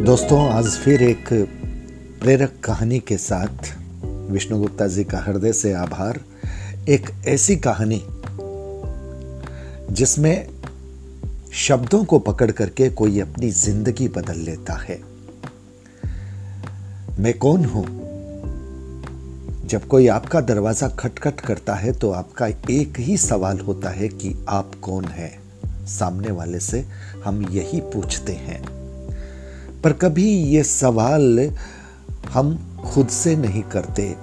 दोस्तों, आज फिर एक प्रेरक कहानी के साथ विष्णु गुप्ता जी का हृदय से आभार। एक ऐसी कहानी जिसमें शब्दों को पकड़ करके कोई अपनी जिंदगी बदल लेता है। मैं कौन हूं? जब कोई आपका दरवाजा खटखट करता है तो आपका एक ही सवाल होता है कि आप कौन हैं। सामने वाले से हम यही पूछते हैं, पर कभी ये सवाल हम खुद से नहीं करते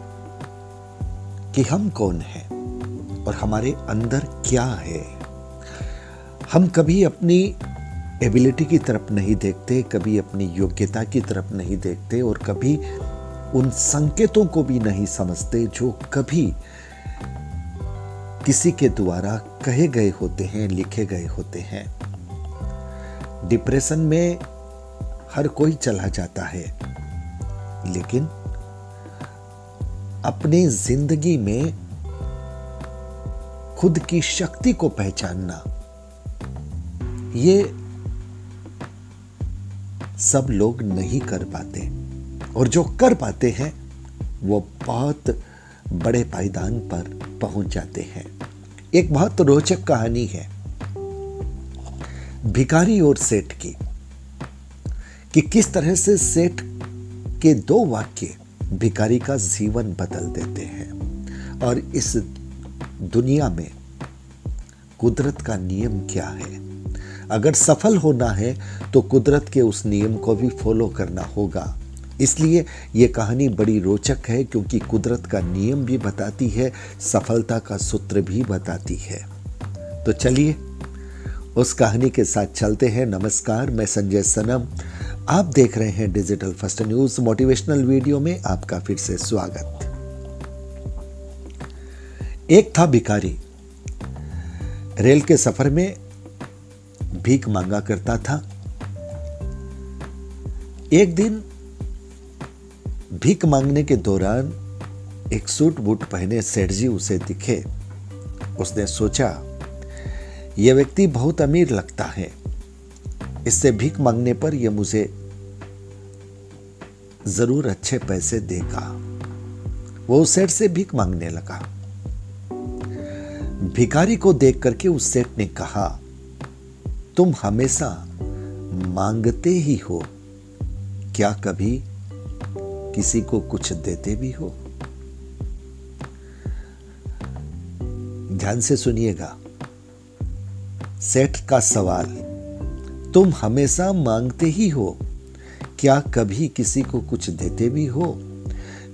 कि हम कौन हैं और हमारे अंदर क्या है। हम कभी अपनी एबिलिटी की तरफ नहीं देखते, कभी अपनी योग्यता की तरफ नहीं देखते और कभी उन संकेतों को भी नहीं समझते जो कभी किसी के द्वारा कहे गए होते हैं, लिखे गए होते हैं। डिप्रेशन में हर कोई चला जाता है, लेकिन अपनी जिंदगी में खुद की शक्ति को पहचानना, ये सब लोग नहीं कर पाते और जो कर पाते हैं वो बहुत बड़े पायदान पर पहुंच जाते हैं। एक बहुत रोचक कहानी है भिखारी और सेठ की, कि किस तरह से सेठ के दो वाक्य भिखारी का जीवन बदल देते हैं। और इस दुनिया में कुदरत का नियम क्या है। अगर सफल होना है तो कुदरत के उस नियम को भी फॉलो करना होगा। इसलिए यह कहानी बड़ी रोचक है, क्योंकि कुदरत का नियम भी बताती है, सफलता का सूत्र भी बताती है। तो चलिए उस कहानी के साथ चलते हैं। नमस्कार, मैं संजय सनम, आप देख रहे हैं digital first news. Motivational video में आपका फिर से स्वागत। एक था भिखारी, रेल के सफर में भीख मांगा करता था। एक दिन भीख मांगने के दौरान एक सूट बूट पहने सेठ जी उसे दिखे। उसने सोचा, यह व्यक्ति बहुत अमीर लगता है, इससे भीख मांगने पर यह मुझे जरूर अच्छे पैसे देगा। वो उस सेठ से भीख मांगने लगा। भिखारी को देख करके उस सेठ ने कहा, तुम हमेशा मांगते ही हो, क्या कभी किसी को कुछ देते भी हो? ध्यान से सुनिएगा सेठ का सवाल, तुम हमेशा मांगते ही हो, क्या कभी किसी को कुछ देते भी हो?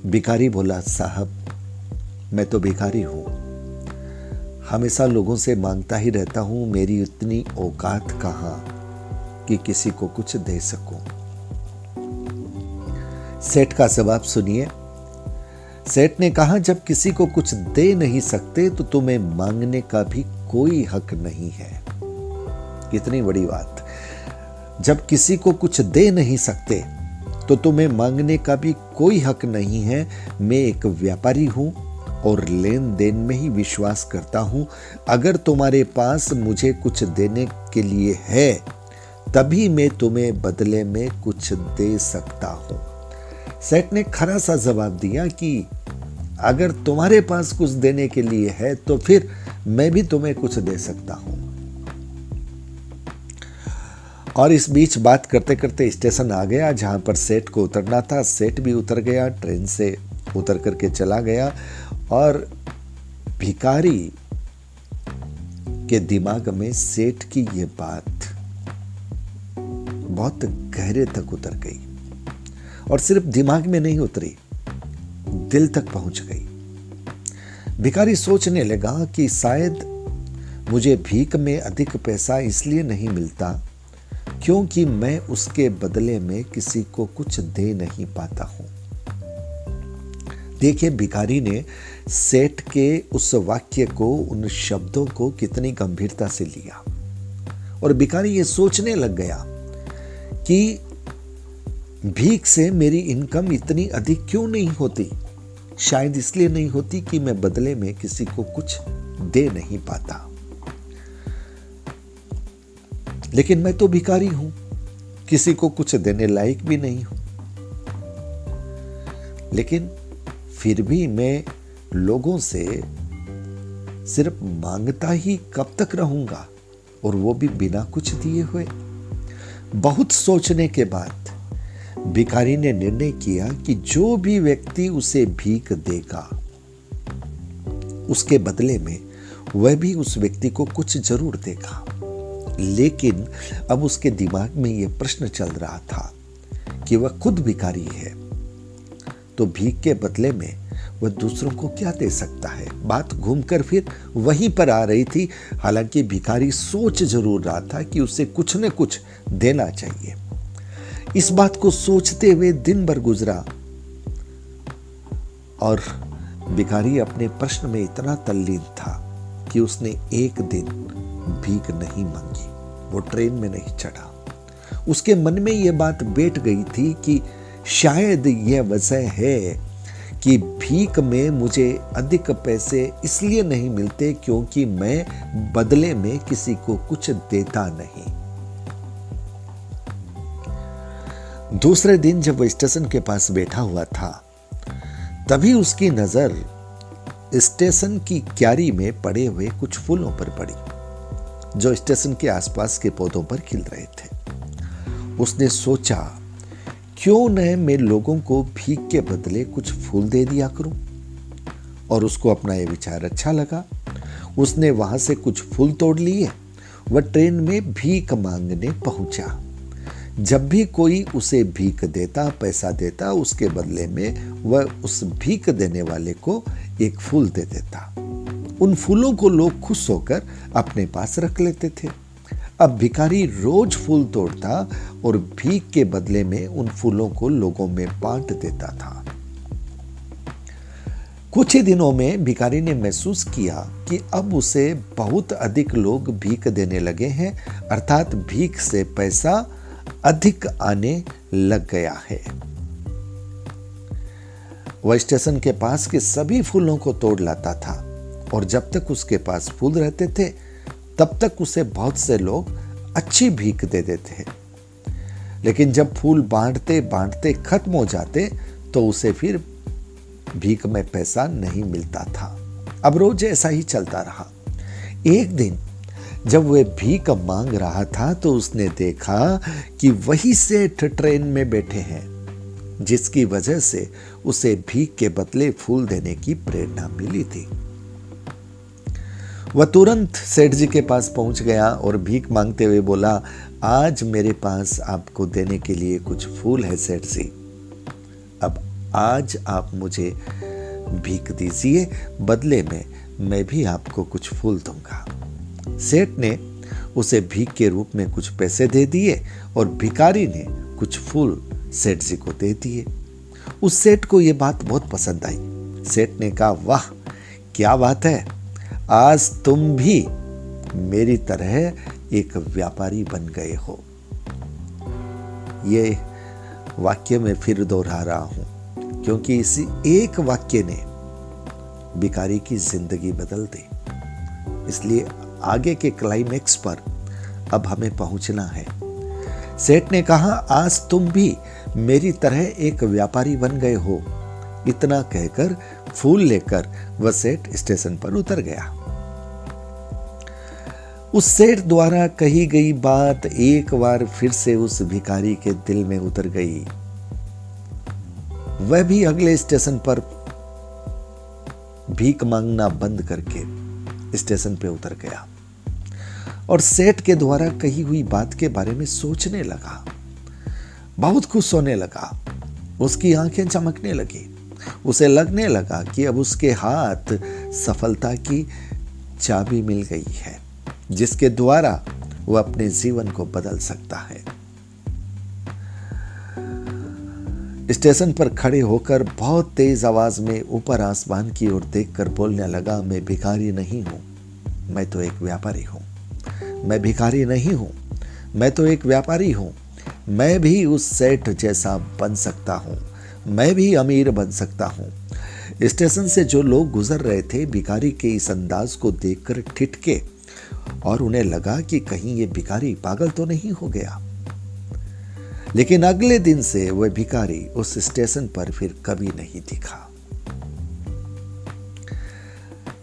भिखारी बोला, साहब मैं तो भिखारी हूं, हमेशा लोगों से मांगता ही रहता हूं, मेरी इतनी औकात कहां कि किसी को कुछ दे सकूं। सेठ का जवाब सुनिए। सेठ ने कहा, जब किसी को कुछ दे नहीं सकते तो तुम्हें मांगने का भी कोई हक नहीं है। कितनी बड़ी बात। जब किसी को कुछ दे नहीं सकते तो तुम्हें मांगने का भी कोई हक नहीं है। मैं एक व्यापारी हूं और लेन देन में ही विश्वास करता हूं। अगर तुम्हारे पास मुझे कुछ देने के लिए है तभी मैं तुम्हें बदले में कुछ दे सकता हूं। सेठ ने खरा सा जवाब दिया कि अगर तुम्हारे पास कुछ देने के लिए है तो फिर मैं भी तुम्हें कुछ दे सकता हूं। और इस बीच बात करते करते स्टेशन आ गया जहां पर सेठ को उतरना था। सेठ भी उतर गया, ट्रेन से उतर करके चला गया और भिखारी के दिमाग में सेठ की ये बात बहुत गहरे तक उतर गई और सिर्फ दिमाग में नहीं उतरी, दिल तक पहुंच गई। भिखारी सोचने लगा कि शायद मुझे भीख में अधिक पैसा इसलिए नहीं मिलता क्योंकि मैं उसके बदले में किसी को कुछ दे नहीं पाता हूं। देखिए भिखारी ने सेठ के उस वाक्य को, उन शब्दों को कितनी गंभीरता से लिया और भिखारी ये सोचने लग गया कि भीख से मेरी इनकम इतनी अधिक क्यों नहीं होती। शायद इसलिए नहीं होती कि मैं बदले में किसी को कुछ दे नहीं पाता। लेकिन मैं तो भिखारी हूं, किसी को कुछ देने लायक भी नहीं हूं, लेकिन फिर भी मैं लोगों से सिर्फ मांगता ही कब तक रहूंगा, और वो भी बिना कुछ दिए हुए। बहुत सोचने के बाद भिखारी ने निर्णय किया कि जो भी व्यक्ति उसे भीख देगा, उसके बदले में वह भी उस व्यक्ति को कुछ जरूर देगा। लेकिन अब उसके दिमाग में यह प्रश्न चल रहा था कि वह खुद भिखारी है, तो भीख के बदले में वह दूसरों को क्या दे सकता है। बात घूमकर फिर वहीं पर आ रही थी। हालांकि भिखारी सोच जरूर रहा था कि उसे कुछ न कुछ देना चाहिए। इस बात को सोचते हुए दिन भर गुजरा और भिखारी अपने प्रश्न में इतना तल्लीन था कि उसने एक दिन भीख नहीं मांगी, वो ट्रेन में नहीं चढ़ा। उसके मन में यह बात बैठ गई थी कि शायद यह वजह है कि भीख में मुझे अधिक पैसे इसलिए नहीं मिलते क्योंकि मैं बदले में किसी को कुछ देता नहीं। दूसरे दिन जब वह स्टेशन के पास बैठा हुआ था, तभी उसकी नजर स्टेशन की क्यारी में पड़े हुए कुछ फूलों पर पड़ी, जो स्टेशन के आसपास के पौधों पर खिल रहे थे। उसने सोचा, क्यों न मैं लोगों को भीख के बदले कुछ फूल दे दिया करूं, और उसको अपना यह विचार अच्छा लगा। उसने वहां से कुछ फूल तोड़ लिए। वह ट्रेन में भीख मांगने पहुंचा। जब भी कोई उसे भीख देता, पैसा देता, उसके बदले में वह उस भीख देने वाले को एक फूल दे देता। उन फूलों को लोग खुश होकर अपने पास रख लेते थे। अब भिखारी रोज फूल तोड़ता और भीख के बदले में उन फूलों को लोगों में बांट देता था। कुछ ही दिनों में भिखारी ने महसूस किया कि अब उसे बहुत अधिक लोग भीख देने लगे हैं, अर्थात भीख से पैसा अधिक आने लग गया है। वह स्टेशन के पास के सभी फूलों को तोड़ लाता था, और जब तक उसके पास फूल रहते थे तब तक उसे बहुत से लोग अच्छी भीख दे देते। लेकिन जब फूल बांटते बांटते खत्म हो जाते तो उसे फिर भीख में पैसा नहीं मिलता था। अब रोज ऐसा ही चलता रहा। एक दिन जब वह भीख मांग रहा था तो उसने देखा कि वही सेठ ट्रेन में बैठे हैं, जिसकी वजह से उसे भीख के बदले फूल देने की प्रेरणा मिली थी। वह तुरंत सेठ जी के पास पहुंच गया और भीख मांगते हुए बोला, आज मेरे पास आपको देने के लिए कुछ फूल है सेठ जी। अब आज आप मुझे भीख दीजिए, बदले में मैं भी आपको कुछ फूल दूंगा। सेठ ने उसे भीख के रूप में कुछ पैसे दे दिए और भिखारी ने कुछ फूल सेठ जी को दे दिए। उस सेठ को यह बात बहुत पसंद आई। सेठ ने कहा, वाह क्या बात है, आज तुम भी मेरी तरह एक व्यापारी बन गए हो। ये वाक्य मैं फिर दोहरा रहा हूं क्योंकि इसी एक वाक्य ने भिखारी की जिंदगी बदल दी। इसलिए आगे के क्लाइमेक्स पर अब हमें पहुंचना है। सेठ ने कहा, आज तुम भी मेरी तरह एक व्यापारी बन गए हो। इतना कहकर फूल लेकर वह सेठ स्टेशन पर उतर गया। उस सेठ द्वारा कही गई बात एक बार फिर से उस भिखारी के दिल में उतर गई। वह भी अगले स्टेशन पर भीख मांगना बंद करके स्टेशन पे उतर गया और सेठ के द्वारा कही हुई बात के बारे में सोचने लगा। बहुत खुश होने लगा। उसकी आंखें चमकने लगी। उसे लगने लगा कि अब उसके हाथ सफलता की चाबी मिल गई है, जिसके द्वारा वह अपने जीवन को बदल सकता है। स्टेशन पर खड़े होकर बहुत तेज आवाज में ऊपर आसमान की ओर देखकर बोलने लगा, मैं भिखारी नहीं हूं, मैं तो एक व्यापारी हूं। मैं भिखारी नहीं हूं, मैं तो एक व्यापारी हूं। मैं भी उस सेठ जैसा बन सकता हूं, मैं भी अमीर बन सकता हूं। स्टेशन से जो लोग गुजर रहे थे भिखारी के इस अंदाज को देखकर ठिठके और उन्हें लगा कि कहीं ये भिखारी पागल तो नहीं हो गया। लेकिन अगले दिन से वह भिखारी उस स्टेशन पर फिर कभी नहीं दिखा।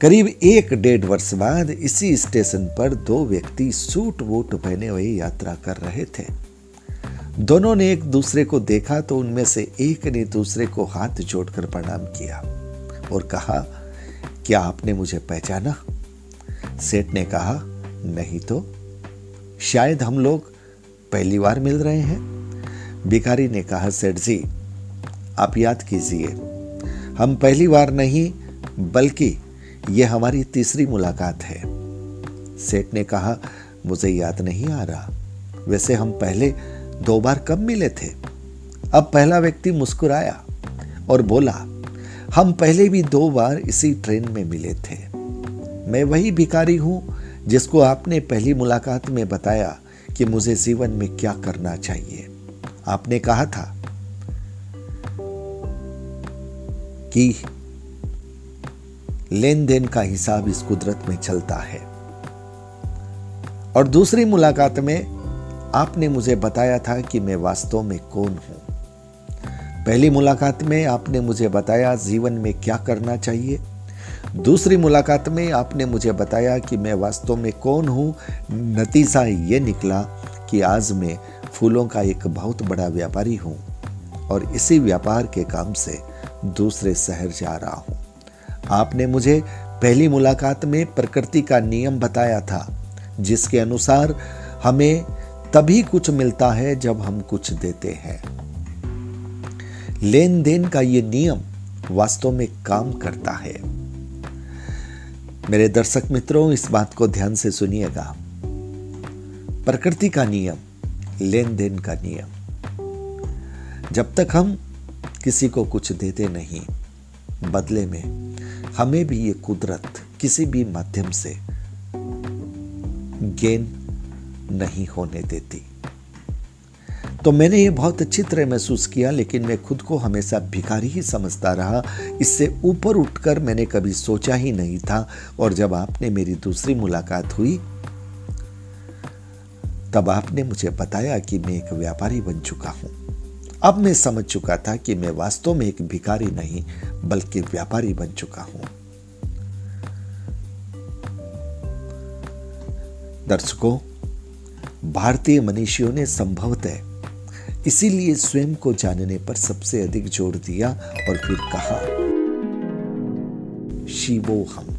करीब 1-1.5 वर्ष बाद इसी स्टेशन पर 2 व्यक्ति सूट वूट पहने हुए यात्रा कर रहे थे। दोनों ने एक दूसरे को देखा तो उनमें से एक ने दूसरे को हाथ जोड़कर प्रणाम किया और कहा, क्या आपने मुझे पहचाना? सेठ ने कहा, नहीं तो, शायद हम लोग पहली बार मिल रहे हैं। भिखारी ने कहा, सेठ जी आप याद कीजिए, हम पहली बार नहीं बल्कि यह हमारी तीसरी मुलाकात है। सेठ ने कहा, मुझे याद नहीं आ रहा, वैसे हम पहले 2 बार कब मिले थे? अब पहला व्यक्ति मुस्कुराया और बोला, हम पहले भी 2 बार इसी ट्रेन में मिले थे। मैं वही भिखारी हूं जिसको आपने पहली मुलाकात में बताया कि मुझे जीवन में क्या करना चाहिए। आपने कहा था कि लेन देन का हिसाब इस कुदरत में चलता है। और दूसरी मुलाकात में आपने मुझे बताया था कि मैं वास्तव में कौन हूं। पहली मुलाकात में आपने मुझे बताया जीवन में क्या करना चाहिए। दूसरी मुलाकात में आपने मुझे बताया कि मैं वास्तव में कौन हूं। नतीजा ये निकला कि आज मैं फूलों का एक बहुत बड़ा व्यापारी हूं और इसी व्यापार के काम से दूसरे शहर जा रहा हूं। आपने मुझे पहली मुलाकात में प्रकृति का नियम बताया था, जिसके अनुसार हमें तभी कुछ मिलता है जब हम कुछ देते हैं। लेन देन का ये नियम वास्तव में काम करता है। मेरे दर्शक मित्रों, इस बात को ध्यान से सुनिएगा। प्रकृति का नियम, लेन देन का नियम, जब तक हम किसी को कुछ देते नहीं, बदले में हमें भी ये कुदरत किसी भी माध्यम से गेन नहीं होने देती। तो मैंने ये बहुत अच्छी तरह महसूस किया, लेकिन मैं खुद को हमेशा भिखारी ही समझता रहा। इससे ऊपर उठकर मैंने कभी सोचा ही नहीं था। और जब आपने मेरी दूसरी मुलाकात हुई तब आपने मुझे बताया कि मैं एक व्यापारी बन चुका हूं। अब मैं समझ चुका था कि मैं वास्तव में एक भिखारी नहीं बल्कि व्यापारी बन चुका हूं। दर्शकों, भारतीय मनीषियों ने संभवतः इसीलिए स्वयं को जानने पर सबसे अधिक जोर दिया और फिर कहा, शिवोहम।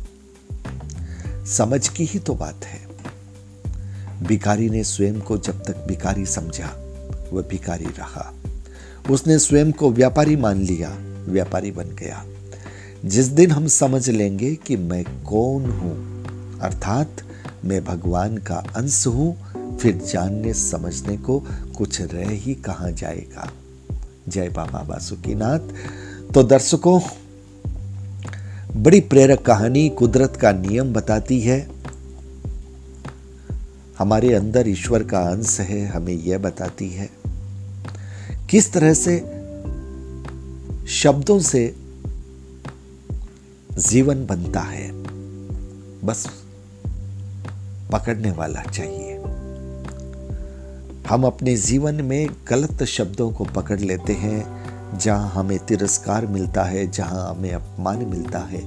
समझ की ही तो बात है। भिखारी ने स्वयं को जब तक भिखारी समझा वह भिखारी रहा। उसने स्वयं को व्यापारी मान लिया, व्यापारी बन गया। जिस दिन हम समझ लेंगे कि मैं कौन हूं, अर्थात मैं भगवान का अंश हूं, फिर जानने समझने को कुछ रह ही कहां जाएगा। जय बाबा बासुकीनाथ। तो दर्शकों, बड़ी प्रेरक कहानी कुदरत का नियम बताती है। हमारे अंदर ईश्वर का अंश है, हमें यह बताती है किस तरह से शब्दों से जीवन बनता है। बस पकड़ने वाला चाहिए। हम अपने जीवन में गलत शब्दों को पकड़ लेते हैं, जहां हमें तिरस्कार मिलता है, जहां हमें अपमान मिलता है,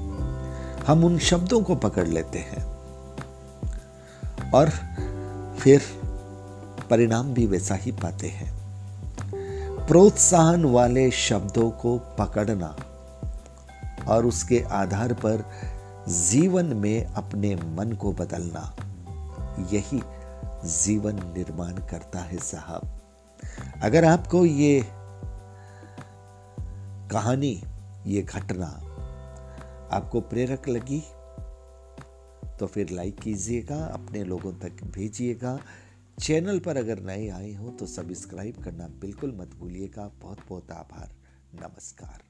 हम उन शब्दों को पकड़ लेते हैं और फिर परिणाम भी वैसा ही पाते हैं। प्रोत्साहन वाले शब्दों को पकड़ना और उसके आधार पर जीवन में अपने मन को बदलना, यही जीवन निर्माण करता है साहब। अगर आपको ये कहानी, ये घटना आपको प्रेरक लगी तो फिर लाइक कीजिएगा, अपने लोगों तक भेजिएगा। चैनल पर अगर नए आए हो तो सब्सक्राइब करना बिल्कुल मत भूलिएगा। बहुत बहुत आभार। नमस्कार।